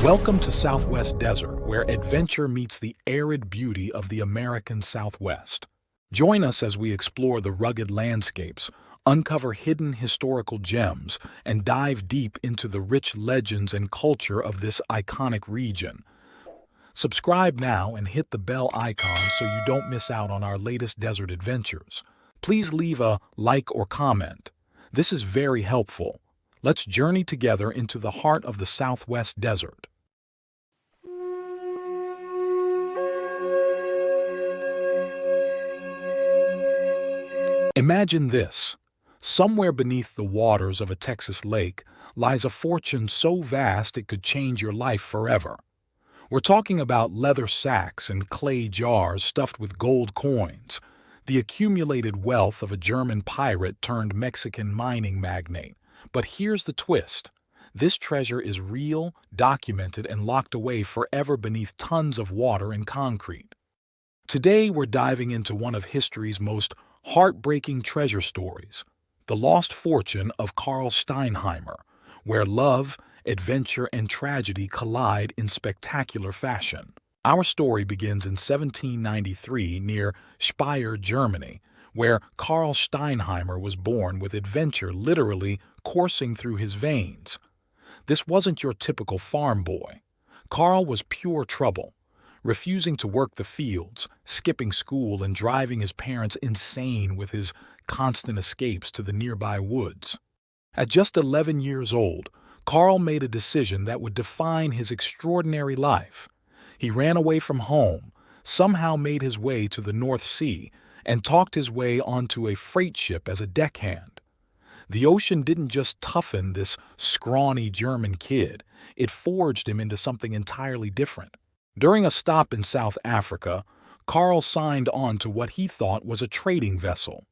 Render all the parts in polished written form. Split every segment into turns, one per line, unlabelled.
Welcome to Southwest Desert, where adventure meets the arid beauty of the American Southwest. Join us as we explore the rugged landscapes, uncover hidden historical gems, and dive deep into the rich legends and culture of this iconic region. Subscribe now and hit the bell icon so you don't miss out on our latest desert adventures. Please leave a like or comment. This is very helpful. Let's journey together into the heart of the Southwest Desert. Imagine this. Somewhere beneath the waters of a Texas lake lies a fortune so vast it could change your life forever. We're talking about leather sacks and clay jars stuffed with gold coins, the accumulated wealth of a German pirate turned Mexican mining magnate. But here's the twist. This treasure is real, documented, and locked away forever beneath tons of water and concrete. Today we're diving into one of history's most heartbreaking treasure stories, the lost fortune of Karl Steinheimer, where love, adventure, and tragedy collide in spectacular fashion. Our story begins in 1793 near Speyer, Germany, where Karl Steinheimer was born with adventure literally coursing through his veins. This wasn't your typical farm boy. Karl was pure trouble, refusing to work the fields, skipping school, and driving his parents insane with his constant escapes to the nearby woods. At just 11 years old, Karl made a decision that would define his extraordinary life. He ran away from home, somehow made his way to the North Sea, and talked his way onto a freight ship as a deckhand. The ocean didn't just toughen this scrawny German kid, it forged him into something entirely different. During a stop in South Africa, Karl signed on to what he thought was a trading vessel.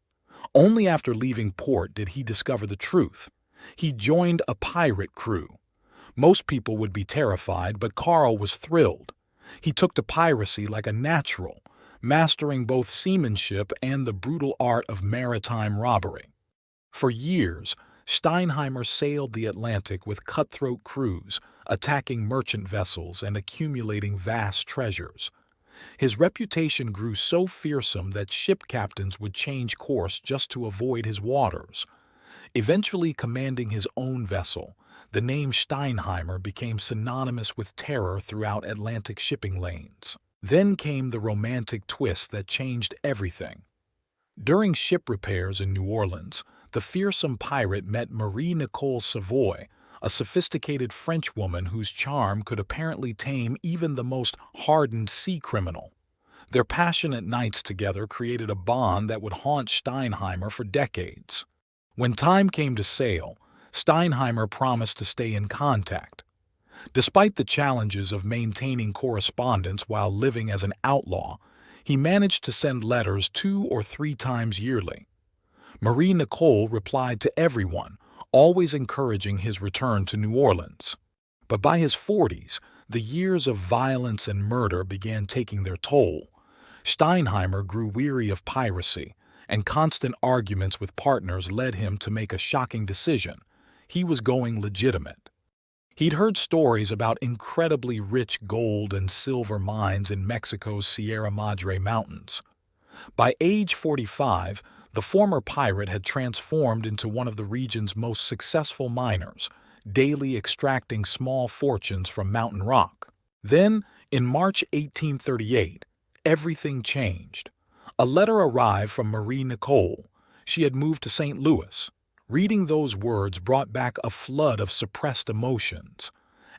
Only after leaving port did he discover the truth. He joined a pirate crew. Most people would be terrified, but Karl was thrilled. He took to piracy like a natural, mastering both seamanship and the brutal art of maritime robbery. For years, Steinheimer sailed the Atlantic with cutthroat crews, attacking merchant vessels and accumulating vast treasures. His reputation grew so fearsome that ship captains would change course just to avoid his waters. Eventually commanding his own vessel, the name Steinheimer became synonymous with terror throughout Atlantic shipping lanes. Then came the romantic twist that changed everything. During ship repairs in New Orleans, the fearsome pirate met Marie-Nicole Savoy, a sophisticated French woman whose charm could apparently tame even the most hardened sea criminal. Their passionate nights together created a bond that would haunt Steinheimer for decades. When time came to sail, Steinheimer promised to stay in contact. Despite the challenges of maintaining correspondence while living as an outlaw, he managed to send letters 2 or 3 times yearly. Marie-Nicole replied to everyone, always encouraging his return to New Orleans. But by his 40s, the years of violence and murder began taking their toll. Steinheimer grew weary of piracy, and constant arguments with partners led him to make a shocking decision. He was going legitimate. He'd heard stories about incredibly rich gold and silver mines in Mexico's Sierra Madre mountains. By age 45, the former pirate had transformed into one of the region's most successful miners, daily extracting small fortunes from mountain rock. Then, in March 1838, everything changed. A letter arrived from Marie-Nicole. She had moved to St. Louis. Reading those words brought back a flood of suppressed emotions.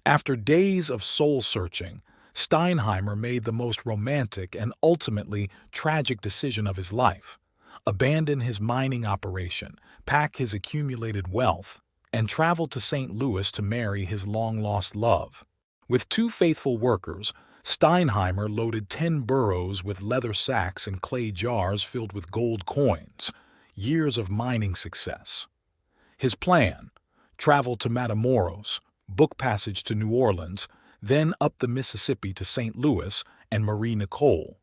After days of soul-searching, Steinheimer made the most romantic and ultimately tragic decision of his life. Abandon his mining operation, pack his accumulated wealth, and travel to St. Louis to marry his long-lost love. With 2 faithful workers, Steinheimer loaded 10 burros with leather sacks and clay jars filled with gold coins, years of mining success. His plan: travel to Matamoros, book passage to New Orleans, then up the Mississippi to St. Louis and Marie-Nicole.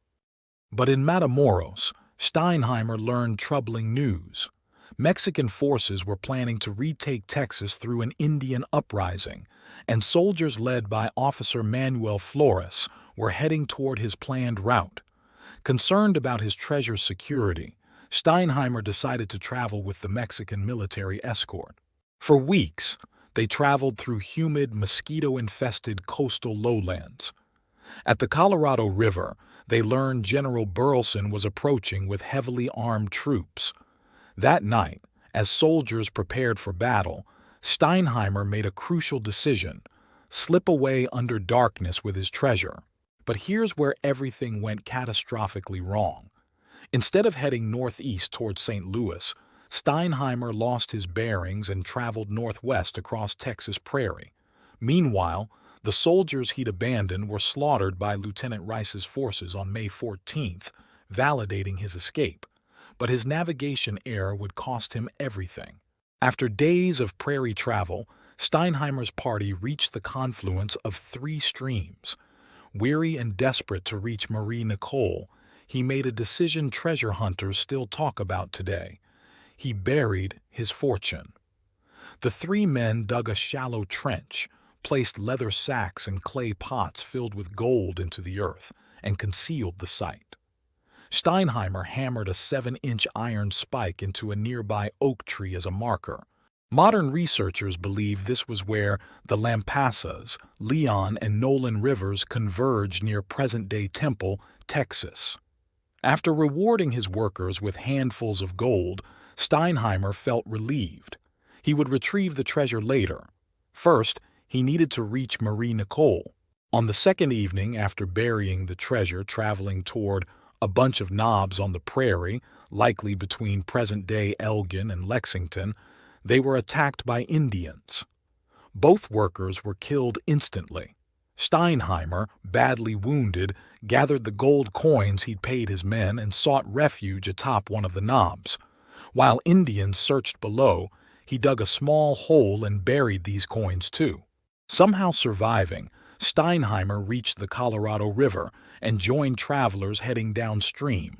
But in Matamoros, Steinheimer learned troubling news. Mexican forces were planning to retake Texas through an Indian uprising, and soldiers led by Officer Manuel Flores were heading toward his planned route. Concerned about his treasure's security, Steinheimer decided to travel with the Mexican military escort. For weeks, they traveled through humid, mosquito-infested coastal lowlands. At the Colorado River, they learned General Burleson was approaching with heavily armed troops. That night, as soldiers prepared for battle, Steinheimer made a crucial decision: slip away under darkness with his treasure. But here's where everything went catastrophically wrong. Instead of heading northeast toward St. Louis, Steinheimer lost his bearings and traveled northwest across Texas prairie. Meanwhile, the soldiers he'd abandoned were slaughtered by Lieutenant Rice's forces on May 14th, validating his escape. But his navigation error would cost him everything. After days of prairie travel, Steinheimer's party reached the confluence of 3 streams. Weary and desperate to reach Marie Nicole, he made a decision treasure hunters still talk about today. He buried his fortune. The 3 men dug a shallow trench, placed leather sacks and clay pots filled with gold into the earth, and concealed the site. Steinheimer hammered a 7-inch iron spike into a nearby oak tree as a marker. Modern researchers believe this was where the Lampasas, Leon, and Nolan rivers converge near present-day Temple, Texas. After rewarding his workers with handfuls of gold, Steinheimer felt relieved. He would retrieve the treasure later. First, he needed to reach Marie Nicole. On the second evening after burying the treasure, traveling toward a bunch of knobs on the prairie, likely between present-day Elgin and Lexington, they were attacked by Indians. Both workers were killed instantly. Steinheimer, badly wounded, gathered the gold coins he'd paid his men and sought refuge atop one of the knobs. While Indians searched below, he dug a small hole and buried these coins too. Somehow surviving, Steinheimer reached the Colorado River and joined travelers heading downstream.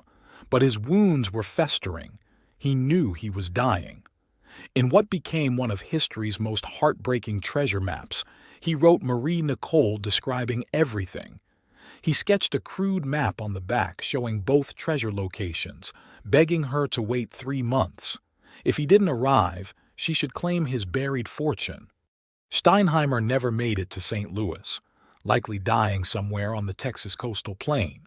But his wounds were festering. He knew he was dying. In what became one of history's most heartbreaking treasure maps, he wrote Marie Nicole describing everything. He sketched a crude map on the back showing both treasure locations, begging her to wait 3 months. If he didn't arrive, she should claim his buried fortune. Steinheimer never made it to St. Louis, likely dying somewhere on the Texas coastal plain.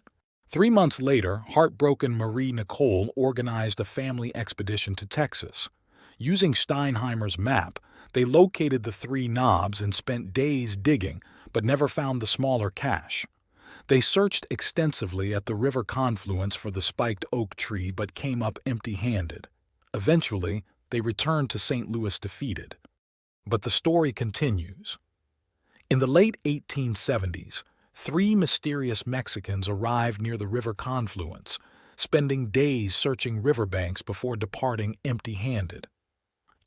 3 months later, heartbroken Marie Nicole organized a family expedition to Texas. Using Steinheimer's map, they located the 3 knobs and spent days digging, but never found the smaller cache. They searched extensively at the river confluence for the spiked oak tree but came up empty-handed. Eventually, they returned to St. Louis defeated. But the story continues. In the late 1870s, 3 mysterious Mexicans arrived near the river confluence, spending days searching riverbanks before departing empty-handed.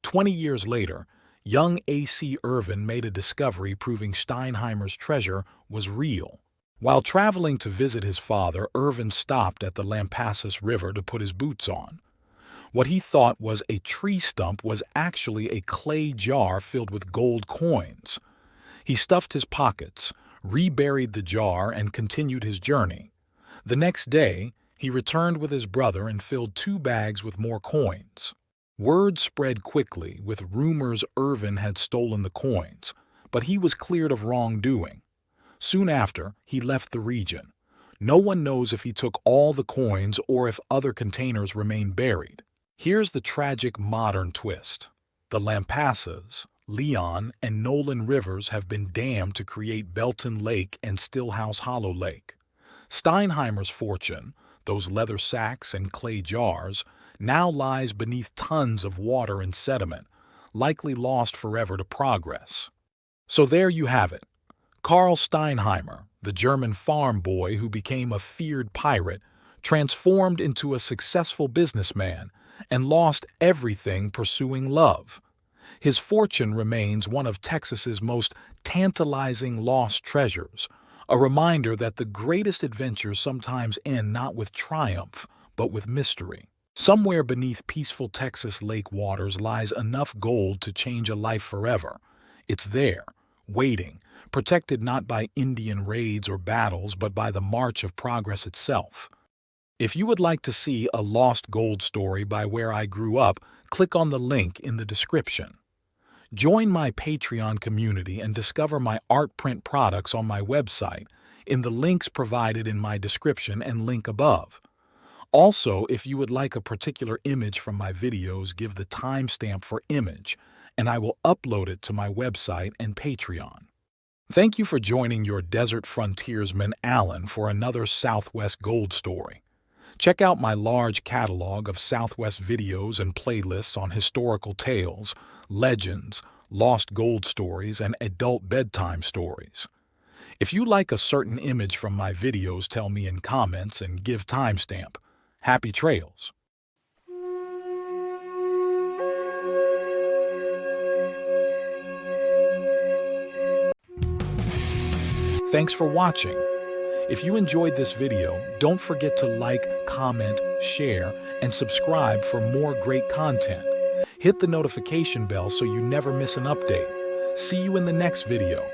20 years later, young A.C. Irvin made a discovery proving Steinheimer's treasure was real. While traveling to visit his father, Irvin stopped at the Lampasas River to put his boots on. What he thought was a tree stump was actually a clay jar filled with gold coins. He stuffed his pockets, reburied the jar, and continued his journey. The next day, he returned with his brother and filled 2 bags with more coins. Word spread quickly, with rumors Irvin had stolen the coins, but he was cleared of wrongdoing. Soon after, he left the region. No one knows if he took all the coins or if other containers remain buried. Here's the tragic modern twist. The Lampasas, Leon, and Nolan rivers have been dammed to create Belton Lake and Stillhouse Hollow Lake. Steinheimer's fortune, those leather sacks and clay jars, now lies beneath tons of water and sediment, likely lost forever to progress. So there you have it. Karl Steinheimer, the German farm boy who became a feared pirate, transformed into a successful businessman, and lost everything pursuing love. His fortune remains one of Texas's most tantalizing lost treasures, a reminder that the greatest adventures sometimes end not with triumph, but with mystery. Somewhere beneath peaceful Texas lake waters lies enough gold to change a life forever. It's there, waiting, protected not by Indian raids or battles, but by the march of progress itself. If you would like to see a lost gold story by where I grew up, click on the link in the description. Join my Patreon community and discover my art print products on my website in the links provided in my description and link above. Also, if you would like a particular image from my videos, give the timestamp for image, and I will upload it to my website and Patreon. Thank you for joining your desert frontiersman Alan for another Southwest Gold story. Check out my large catalog of Southwest videos and playlists on historical tales, legends, lost gold stories, and adult bedtime stories. If you like a certain image from my videos, tell me in comments and give timestamp. Happy trails! Thanks for watching. If you enjoyed this video, don't forget to like, comment, share, and subscribe for more great content. Hit the notification bell so you never miss an update. See you in the next video.